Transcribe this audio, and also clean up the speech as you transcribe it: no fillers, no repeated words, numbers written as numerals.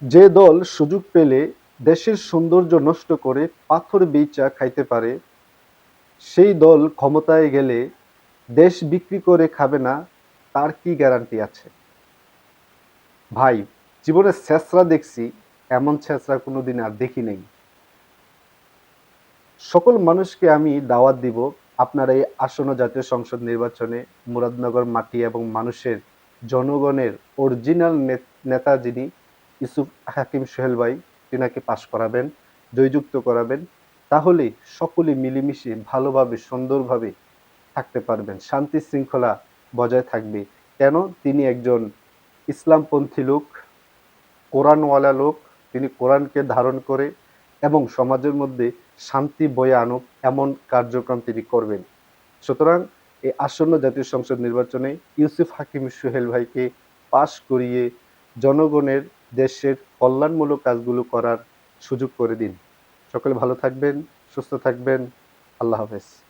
যে দল সুযোগ পেলে দেশের সৌন্দর্য নষ্ট করে পাথর বেচা খাইতে পারে, সেই দল ক্ষমতায় গেলে দেশ বিক্রি করে খাবে না, তার কি গ্যারান্টি আছে? ভাই, জীবনে ছেঁচড়া দেখছি, এমন ছেঁচড়া কোনোদিন আর দেখি নাই। সকল মানুষকে আমি দাওয়াত দিব, আপনারা এই আসন্ন জাতীয় সংসদ নির্বাচনে মুরাদনগর মাটি এবং মানুষের জনগণের অরিজিনাল নেতা যিনি ইউসুফ হাকিম সোহেল ভাই, তিনাকে পাশ করাবেন, জয়যুক্ত করাবেন। তাহলে সকলে মিলেমিশে ভালোভাবে সুন্দরভাবে থাকতে পারবেন। শান্তি শৃঙ্খলা বজায় থাকবে। কেন? তিনি একজন ইসলামপন্থী লোক, কোরআনওয়ালা লোক। তিনি কোরআনকে ধারণ করে এবং সমাজের মধ্যে শান্তি বয়ে আনুক এমন কার্যক্রম তিনি করবেন। সুতরাং এই আসন্ন জাতীয় সংসদ নির্বাচনে ইউসুফ হাকিম সোহেল ভাইকে পাশ করিয়ে জনগণের দেশের কল্যাণমূলক কাজগুলো করার সুযোগ করে দিন। সকলে ভালো থাকবেন, সুস্থ থাকবেন। আল্লাহ হাফেজ।